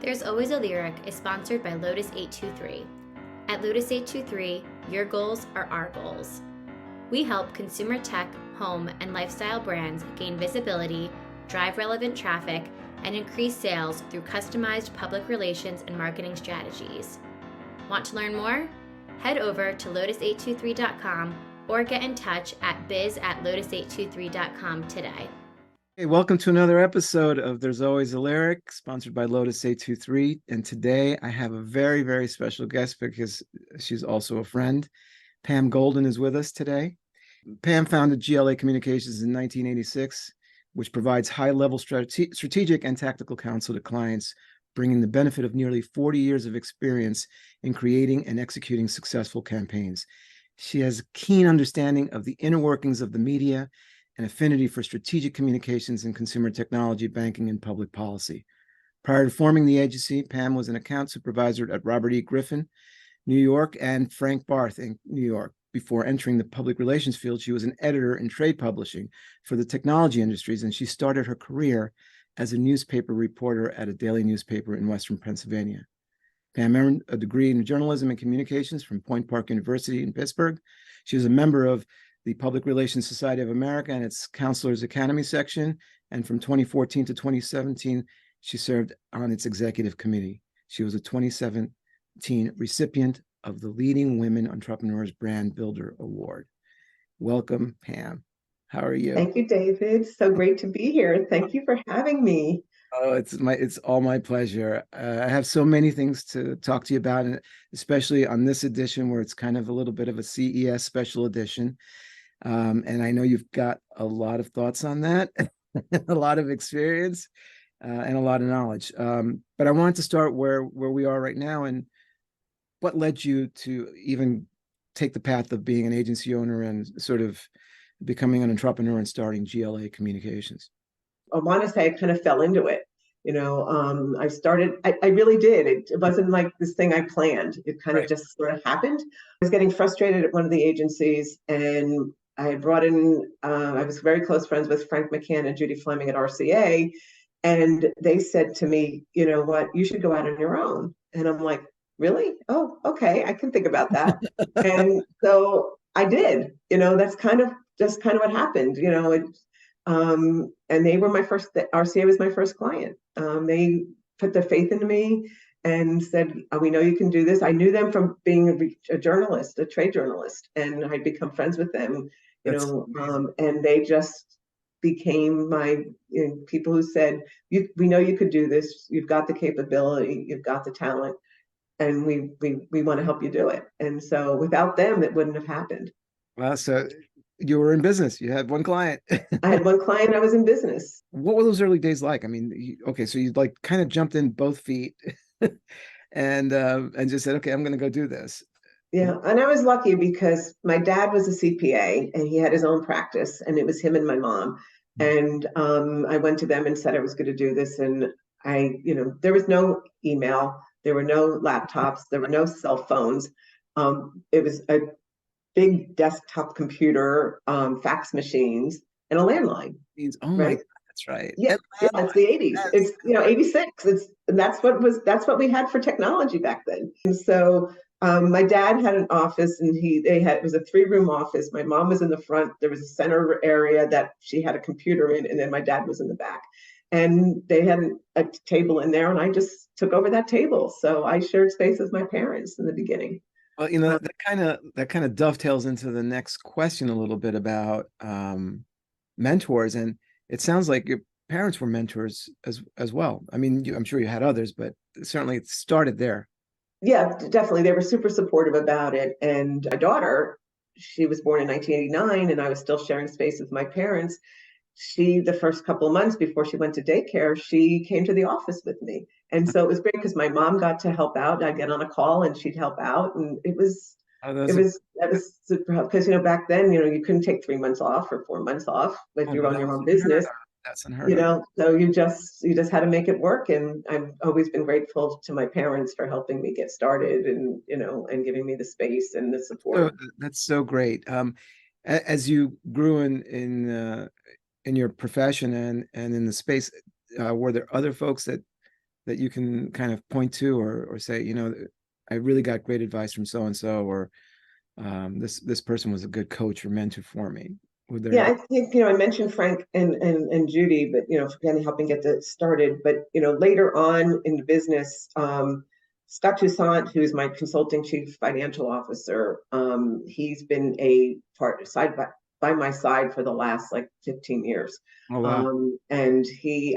There's Always a Lyric is sponsored by Lotus 823. At Lotus 823, your goals are our goals. We help consumer tech, home, and lifestyle brands gain visibility, drive relevant traffic, and increase sales through customized public relations and marketing strategies. Want to learn more? Head over to lotus823.com or get in touch at biz@lotus823.com today. Hey, welcome to another episode of There's Always a Lyric, sponsored by Lotus 823. And today I have a very, very special guest because she's also a friend. Pam Golden is with us today. Pam founded GLA Communications in 1986, which provides high-level strategic and tactical counsel to clients, bringing the benefit of nearly 40 years of experience in creating and executing successful campaigns. She has a keen understanding of the inner workings of the media, an affinity for strategic communications and consumer technology, banking, and public policy. Prior to forming the agency, Pam was an account supervisor at Robert E. Griffin, New York, and Frank Barth in New York. Before entering the public relations field, she was an editor in trade publishing for the technology industries, and she started her career as a newspaper reporter at a daily newspaper in Western Pennsylvania. Pam earned a degree in journalism and communications from Point Park University in Pittsburgh. She was a member of the Public Relations Society of America and its Counselors Academy section. And from 2014 to 2017, she served on its executive committee. She was a 2017 recipient of the Leading Women Entrepreneurs Brand Builder Award. Welcome, Pam. How are you? Thank you, David. So great to be here. Thank you for having me. Oh, it's all my pleasure. I have so many things to talk to you about, and especially on this edition where it's kind of a little bit of a CES special edition. And I know you've got a lot of thoughts on that, a lot of experience, and a lot of knowledge. But I wanted to start where we are right now, and what led you to even take the path of being an agency owner and sort of becoming an entrepreneur and starting GLA Communications. I want to say I kind of fell into it. I really did. It wasn't like this thing I planned. It kind of just sort of happened. I was getting frustrated at one of the agencies, and I had brought in, I was very close friends with Frank McCann and Judy Fleming at RCA. And they said to me, you know what, you should go out on your own. And I'm like, really? Oh, okay, I can think about that. And so I did. That's kind of what happened. And they were RCA was my first client. They put their faith into me and said, oh, we know you can do this. I knew them from being a journalist, a trade journalist, and I'd become friends with them, and they just became my people who said, we know you could do this. You've got the capability, you've got the talent, and we want to help you do it. And so without them, it wouldn't have happened. Well, so you were in business. You had one client. I had one client. I was in business. What were those early days like? I mean, so you like kind of jumped in both feet and just said, okay, I'm going to go do this. Yeah. And I was lucky because my dad was a CPA and he had his own practice, and it was him and my mom. And I went to them and said I was going to do this. And there was no email. There were no laptops. There were no cell phones. It was a big desktop computer, fax machines, and a landline. Oh my God, that's right. Yeah, it's the 80s. It's 86. That's what we had for technology back then. And so my dad had an office, and it was a 3-room office. My mom was in the front. There was a center area that she had a computer in, and then my dad was in the back. And they had a table in there, and I just took over that table. So I shared space with my parents in the beginning. Well, that kind of dovetails into the next question a little bit about mentors, and it sounds like your parents were mentors as well. I mean, I'm sure you had others, but certainly it started there. Yeah, definitely. They were super supportive about it. And my daughter, she was born in 1989, and I was still sharing space with my parents. The first couple of months before she went to daycare, she came to the office with me. And so it was great because my mom got to help out. I'd get on a call and she'd help out. And that was super helpful because, back then, you couldn't take 3 months off or 4 months off if you're on your own business. That's unheard of. So you just had to make it work. And I've always been grateful to my parents for helping me get started and, and giving me the space and the support. That's so great. As you grew in your profession and in the space, were there other folks that that you can kind of point to or say, you know, I really got great advice from so and so, or this person was a good coach or mentor for me? Would there? Yeah, I think, I mentioned Frank and Judy, but, for kind of helping get that started. But, later on in the business, Scott Toussaint, who's my consulting chief financial officer, he's been a part by my side for the last like 15 years. Oh, wow. And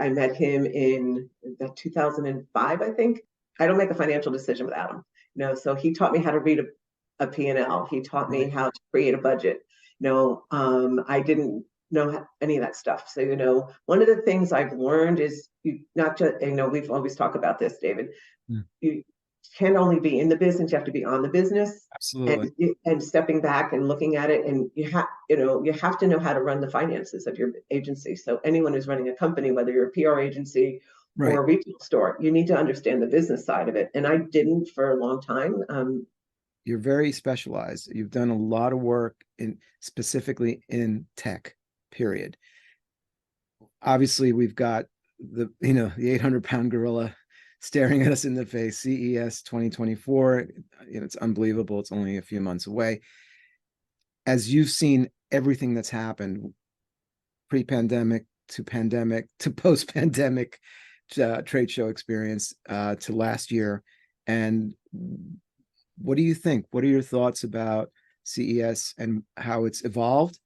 I met him in 2005, I think. I don't make a financial decision without him. So he taught me how to read a P&L. He taught me how to create a budget. I didn't know any of that stuff. So, one of the things I've learned is you not just, we've always talked about this, David. You can't only be in the business, you have to be on the business. Absolutely. And stepping back and looking at it, and you have to know how to run the finances of your agency. So anyone who's running a company, whether you're a PR agency or a retail store, you need to understand the business side of it. And I didn't for a long time. You're very specialized. You've done a lot of work specifically in tech, period. Obviously, we've got the 800-pound gorilla staring at us in the face, CES 2024. It's unbelievable. It's only a few months away. As you've seen everything that's happened, pre-pandemic to pandemic to post-pandemic trade show experience to last year, and what do you think? What are your thoughts about CES and how it's evolved,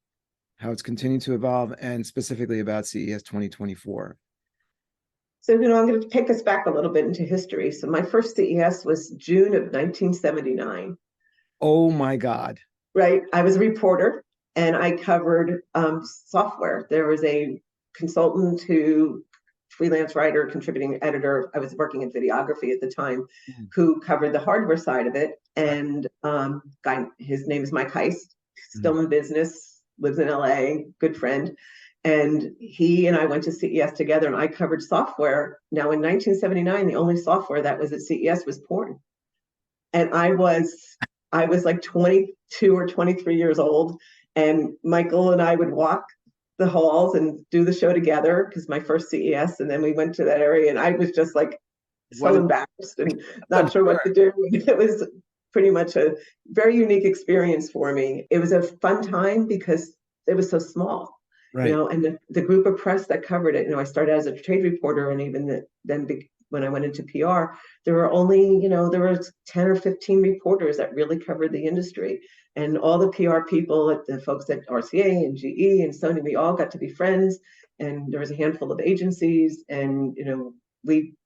how it's continued to evolve, and specifically about CES 2024? So, I'm going to take us back a little bit into history. So my first CES was June of 1979. Oh my God. Right. I was a reporter and I covered software. There was a consultant freelance writer, contributing editor. I was working in videography at the time, who covered the hardware side of it. And his name is Mike Heist, still in business, lives in LA, good friend. And he and I went to CES together, and I covered software. Now, in 1979, the only software that was at CES was porn. And I was like 22 or 23 years old. And Michael and I would walk the halls and do the show together, because my first CES, and then we went to that area, and I was just like so embarrassed and not sure what to do. It was pretty much a very unique experience for me. It was a fun time because it was so small, and the group of press that covered it. I started as a trade reporter, and even then when I went into PR, there were only, there were 10 or 15 reporters that really covered the industry. And all the PR people, the folks at RCA and GE and Sony, we all got to be friends. And there was a handful of agencies, and we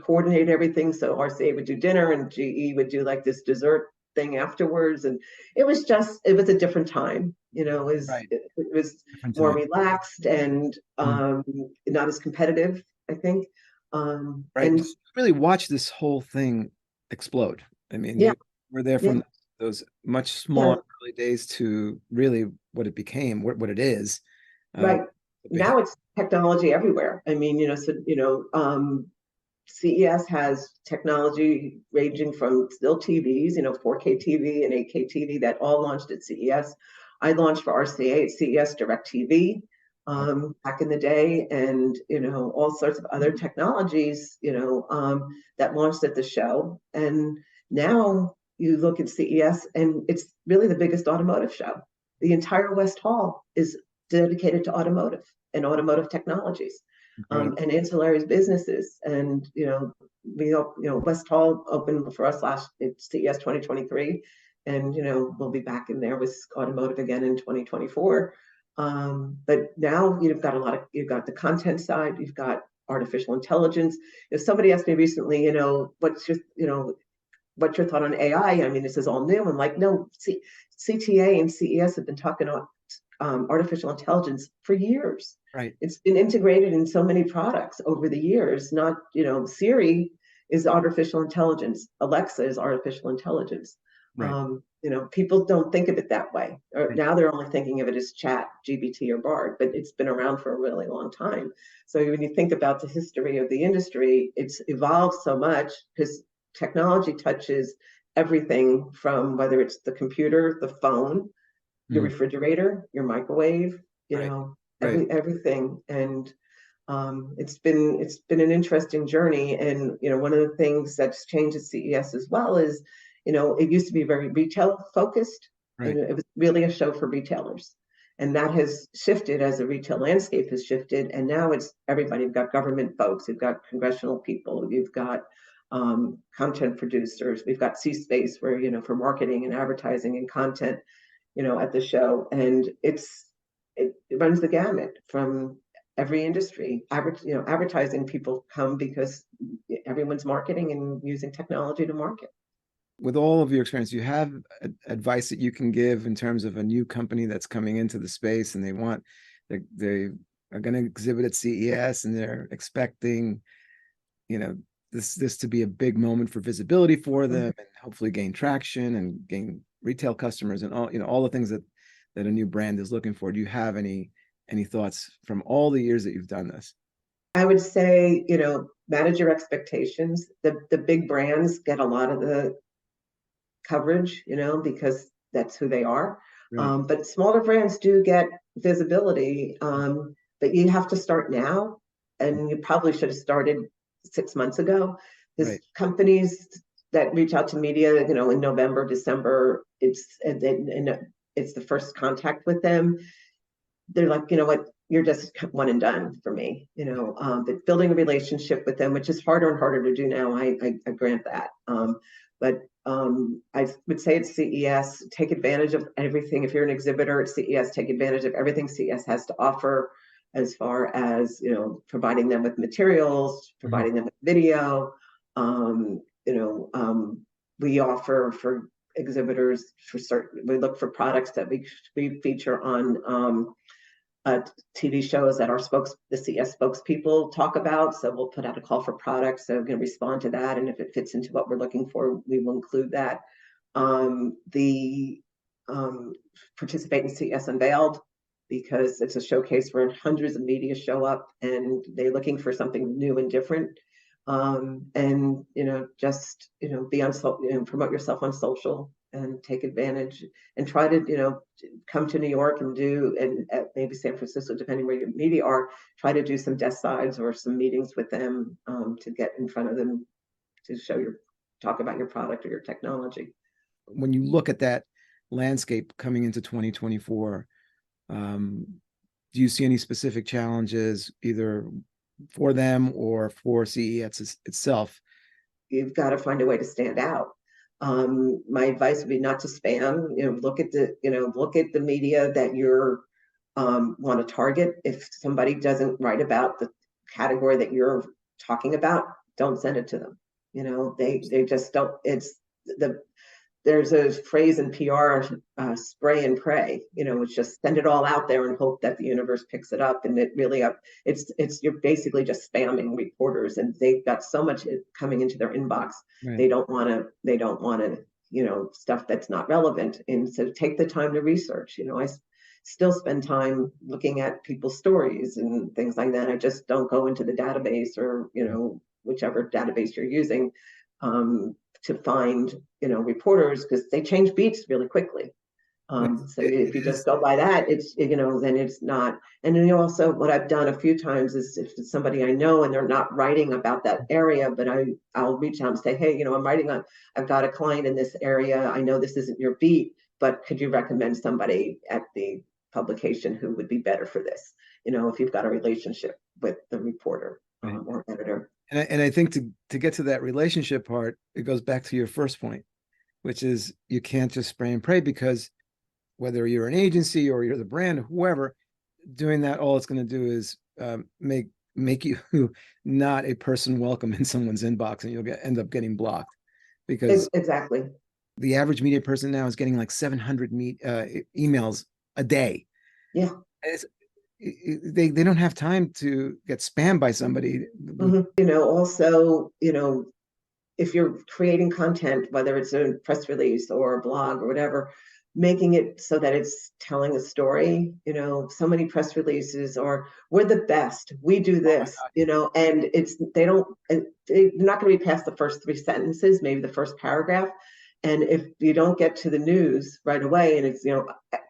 coordinated everything. So RCA would do dinner, and GE would do like this dessert thing afterwards. And it was a different time. It was more relaxed and not as competitive, I think. And really watch this whole thing explode. I mean, we're there from those much smaller early days to really what it became, what it is. Right. Now it's technology everywhere. I mean, CES has technology ranging from still TVs, 4K TV and 8K TV that all launched at CES. I launched for RCA at CES DirecTV back in the day, and all sorts of other technologies that launched at the show. And now you look at CES, and it's really the biggest automotive show. The entire West Hall is dedicated to automotive and automotive technologies, and ancillary businesses. And we hope West Hall opened for us at CES 2023, and we'll be back in there with automotive again in 2024. But now you've got the content side, you've got artificial intelligence. If somebody asked me recently, what's your thought on AI? I mean, this is all new. I'm like, no, CTA and CES have been talking about artificial intelligence for years. Right. It's been integrated in so many products over the years. Not, Siri is artificial intelligence. Alexa is artificial intelligence. Right. People don't think of it that way. Now they're only thinking of it as Chat, GBT, or Bard, but it's been around for a really long time. So when you think about the history of the industry, it's evolved so much because technology touches everything from whether it's the computer, the phone, your refrigerator, your microwave, everything. And It's been an interesting journey. And, one of the things that's changed at CES as well is, it used to be very retail focused, Right. and it was really a show for retailers. And that has shifted as the retail landscape has shifted. And now it's everybody. You've got government folks, you've got congressional people, you've got content producers, we've got C-Space where, for marketing and advertising and content, at the show. And it runs the gamut from every industry. Advertising people come because everyone's marketing and using technology to market. With all of your experience, you have advice that you can give in terms of a new company that's coming into the space and they are going to exhibit at CES and they're expecting, this to be a big moment for visibility for them and hopefully gain traction and gain retail customers and all the things that a new brand is looking for. Do you have any thoughts from all the years that you've done this? I would say, manage your expectations. The big brands get a lot of the coverage, because that's who they are. Right. But smaller brands do get visibility, but you have to start now. And you probably should have started 6 months ago. Because companies that reach out to media, in November, December, it's the first contact with them. They're like, what, you're just one and done for me, but building a relationship with them, which is harder and harder to do now. I grant that. But I would say at CES, take advantage of everything. If you're an exhibitor at CES, take advantage of everything CES has to offer as far as, providing them with materials, providing them with video. We offer for exhibitors we look for products that we feature on TV shows that the CS spokespeople talk about. So we'll put out a call for products. So we're going to respond to that. And if it fits into what we're looking for, we will include that. Participate in CS Unveiled, because it's a showcase where hundreds of media show up and they're looking for something new and different. And, just, be on, promote yourself on social and take advantage and try to, come to New York and maybe San Francisco, depending where your media are, try to do some desk sides or some meetings with them to get in front of them to talk about your product or your technology. When you look at that landscape coming into 2024, do you see any specific challenges either for them or for CES itself? You've got to find a way to stand out. My advice would be not to spam. Look at the media that you're want to target. If somebody doesn't write about the category that you're talking about, don't send it to them. They just don't. There's a phrase in PR, spray and pray. It's just send it all out there and hope that the universe picks it up. And you're basically just spamming reporters, and they've got so much coming into their inbox. Right. They don't want to, stuff that's not relevant. And so take the time to research. I still spend time looking at people's stories and things like that. I just don't go into the database or, whichever database you're using, to find, reporters, because they change beats really quickly. So if you just go by that, it's, then it's not. And then also what I've done a few times is if it's somebody I know and they're not writing about that area, but I'll reach out and say, hey, I've got a client in this area. I know this isn't your beat, but could you recommend somebody at the publication who would be better for this? If you've got a relationship with the reporter or editor. And I think to get to that relationship part, it goes back to your first point, which is you can't just spray and pray, because whether you're an agency or you're the brand, whoever, doing that, all it's going to do is make you not a person welcome in someone's inbox, and you'll end up getting blocked, because exactly the average media person now is getting like 700 emails a day. Yeah. They don't have time to get spammed by somebody. Also, if you're creating content, whether it's a press release or a blog or whatever, making it so that it's telling a story. So many press releases are, we're the best, we do this, and they're not going to be past the first 3 sentences, maybe the first paragraph. And if you don't get to the news right away, and it's,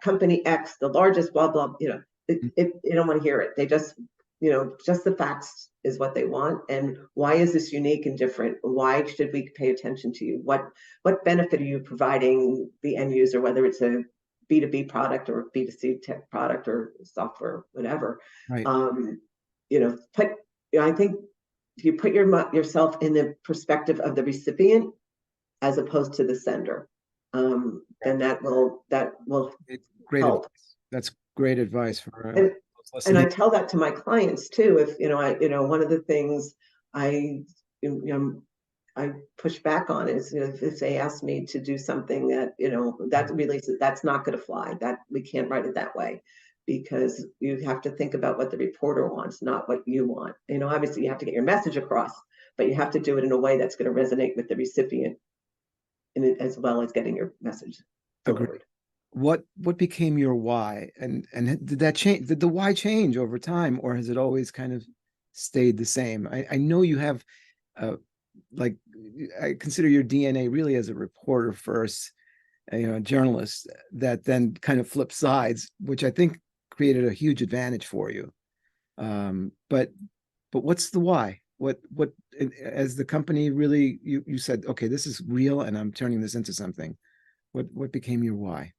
company X, the largest, blah, blah, you don't want to hear it. They just just the facts is what they want. And why is this unique and different? Why should we pay attention to you? What benefit are you providing the end user, whether it's a B2B product or a B2C tech product or software, whatever. Right. I think if you put yourself in the perspective of the recipient as opposed to the sender, then that will great help. Advice. That's great advice for and I tell that to my clients too. If one of the things I push back on is if they ask me to do something that that's not going to fly, that we can't write it that way, because you have to think about what the reporter wants, not what you want. Obviously you have to get your message across, but you have to do it in a way that's going to resonate with the recipient, as well as getting your message delivered. Agreed. What became your why, and did that change? Did the why change over time, or has it always kind of stayed the same? I know you have, like, I consider your DNA really as a reporter first, a journalist that then kind of flipped sides, which I think created a huge advantage for you. But what's the why? What as the company really, you said, okay, this is real, and I'm turning this into something. What became your why?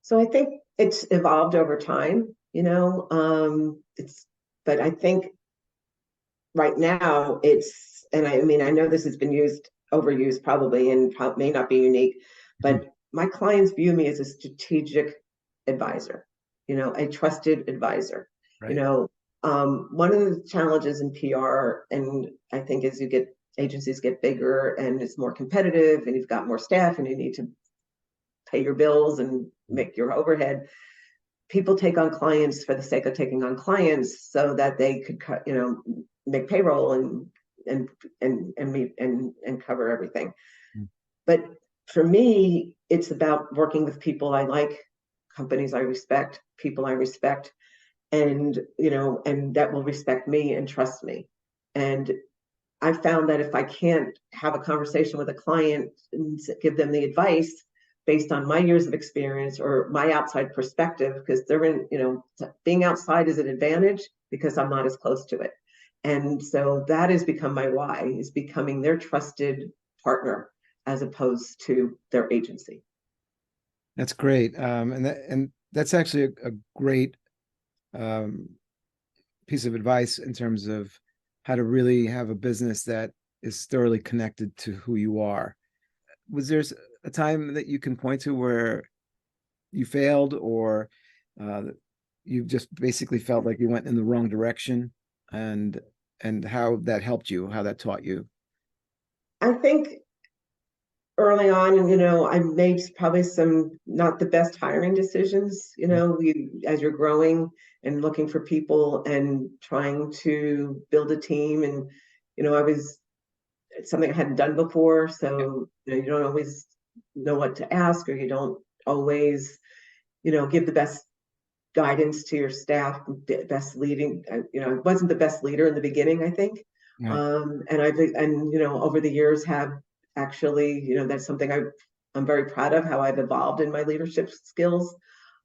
So I think it's evolved over time, but I think right now and I know this has been overused probably, and may not be unique, but my clients view me as a strategic advisor, a trusted advisor. Right. One of the challenges in PR, and I think as agencies get bigger and it's more competitive and you've got more staff and you need to pay your bills and make your overhead, people take on clients for the sake of taking on clients so that they could make payroll and meet and cover everything. But for me, it's about working with people I like, companies I respect, people I respect, and that will respect me and trust me. And I found that if I can't have a conversation with a client and give them the advice based on my years of experience or my outside perspective, because being outside is an advantage because I'm not as close to it. And so that has become my why, is becoming their trusted partner as opposed to their agency. That's great. And that's actually a great piece of advice in terms of how to really have a business that is thoroughly connected to who you are. Was there a time that you can point to where you failed, or you just basically felt like you went in the wrong direction, and how that helped you, how that taught you? I think early on, I made probably some not the best hiring decisions, as you're growing and looking for people and trying to build a team. And, it's something I hadn't done before. So, you don't always know what to ask, or you don't always, give the best guidance to your staff, best leading. I wasn't the best leader in the beginning, I think. Right. And over the years have actually, that's something I'm very proud of, how I've evolved in my leadership skills.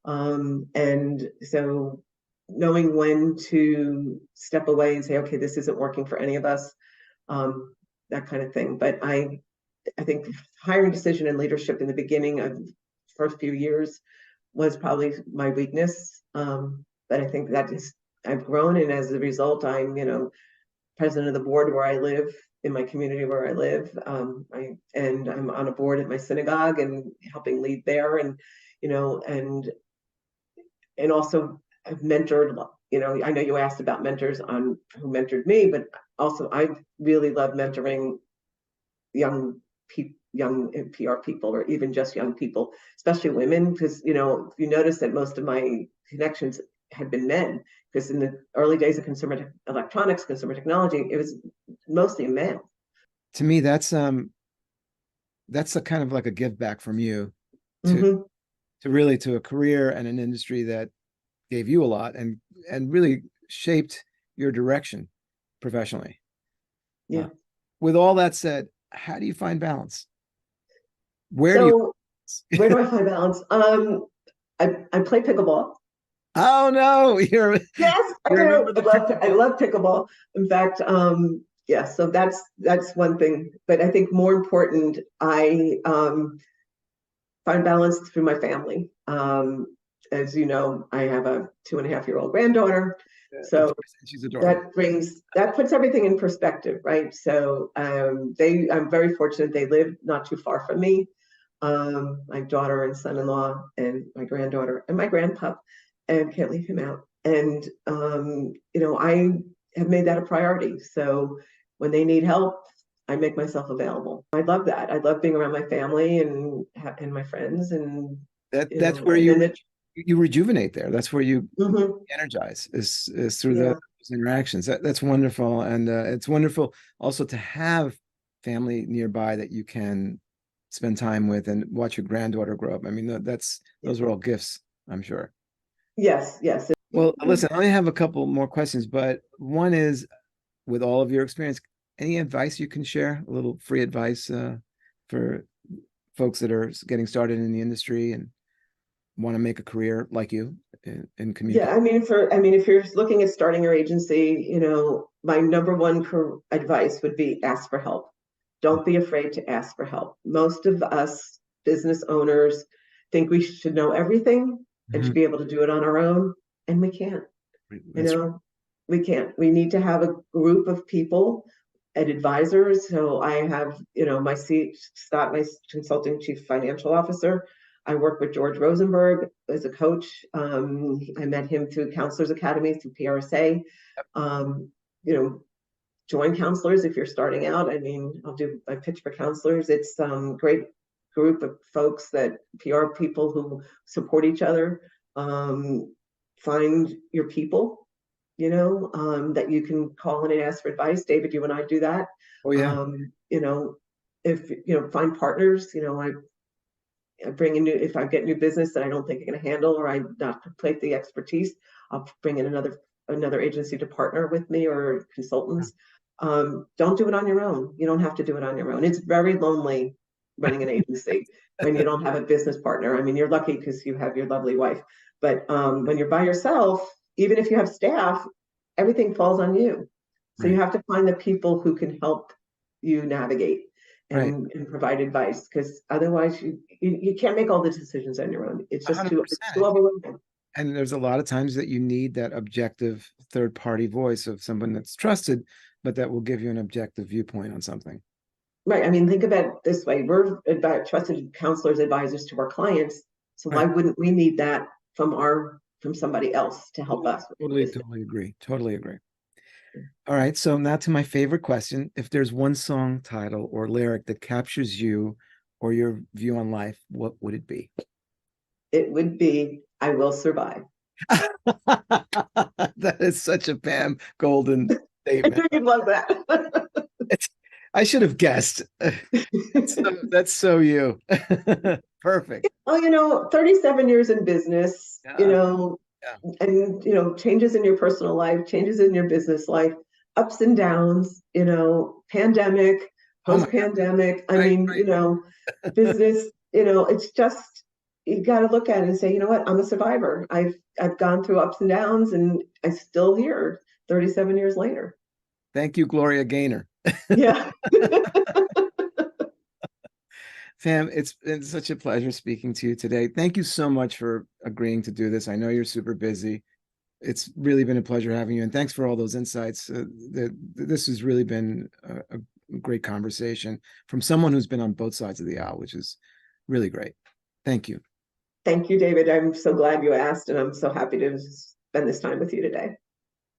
And so knowing when to step away and say, okay, this isn't working for any of us, that kind of thing. But I think hiring decision and leadership in the beginning of the first few years was probably my weakness. But I think I've grown, and as a result, I'm, president of the board where I live, in my community where I live. And I'm on a board at my synagogue and helping lead there, and and also I've mentored. I know you asked about mentors on who mentored me, but also I really love mentoring young PR people, or even just young people, especially women, because if you notice that most of my connections had been men, because in the early days of consumer electronics, consumer technology, it was mostly men. To me, that's a kind of like a give back from you to a career and an industry that gave you a lot and really shaped your direction professionally. Yeah. With all that said, how do you find balance? Where do I find balance? I play pickleball. Oh no, Yes, You remember the I love pickleball. In fact, yeah, so that's one thing. But I think more important, I find balance through my family. As you know, I have a 2.5-year-old granddaughter. So she's adorable. that puts everything in perspective, right? So I'm very fortunate. They live not too far from me. My daughter and son-in-law and my granddaughter and my grandpup, and can't leave him out. And I have made that a priority. So when they need help, I make myself available. I love that. I love being around my family and my friends, and that's where you rejuvenate there. That's where you energize is through those interactions. That's wonderful. And it's wonderful also to have family nearby that you can spend time with and watch your granddaughter grow up. I mean, those are all gifts, I'm sure. Yes. Well, listen, I only have a couple more questions, but one is, with all of your experience, any advice you can share, a little free advice for folks that are getting started in the industry and want to make a career like you in communication? Yeah, if you're looking at starting your agency, my number one advice would be ask for help. Don't be afraid to ask for help. Most of us business owners think we should know everything and should be able to do it on our own, and we can't. We can't. We need to have a group of people and advisors. So I have, Scott, my consulting chief financial officer. I work with George Rosenberg as a coach. I met him through Counselors Academy, through PRSA. Join counselors if you're starting out. I pitch for counselors. It's great group of folks that PR people who support each other. Find your people, that you can call in and ask for advice. David, you and I do that. Oh yeah. Find partners. I bring in if I get new business that I don't think I'm going to handle, or I not complete the expertise, I'll bring in another agency to partner with me, or consultants. Don't do it on your own. You don't have to do it on your own. It's very lonely running an agency when you don't have a business partner. You're lucky because you have your lovely wife, but when you're by yourself, even if you have staff, everything falls on you. So you have to find the people who can help you navigate and provide advice, because otherwise you can't make all the decisions on your own. It's just too overwhelming. And there's a lot of times that you need that objective third-party voice of someone that's trusted, but that will give you an objective viewpoint on something. Right. Think about it this way. We're trusted counselors, advisors to our clients. So why wouldn't we need that from somebody else to help us? Totally agree. All right. So now to my favorite question. If there's one song title or lyric that captures you or your view on life, what would it be? It would be "I Will Survive." That is such a Pam Golden statement. I knew you'd love that. I should have guessed. That's so you. Perfect. Oh, 37 years in business, and changes in your personal life, changes in your business life, ups and downs, pandemic, post-pandemic. Business, it's just, you got to look at it and say, you know what, I'm a survivor. I've gone through ups and downs, and I'm still here 37 years later. Thank you, Gloria Gaynor. Yeah. Pam, it's been such a pleasure speaking to you today. Thank you so much for agreeing to do this. I know you're super busy. It's really been a pleasure having you, and thanks for all those insights. This has really been a great conversation from someone who's been on both sides of the aisle, which is really great. Thank you. Thank you, David. I'm so glad you asked, and I'm so happy to spend this time with you today.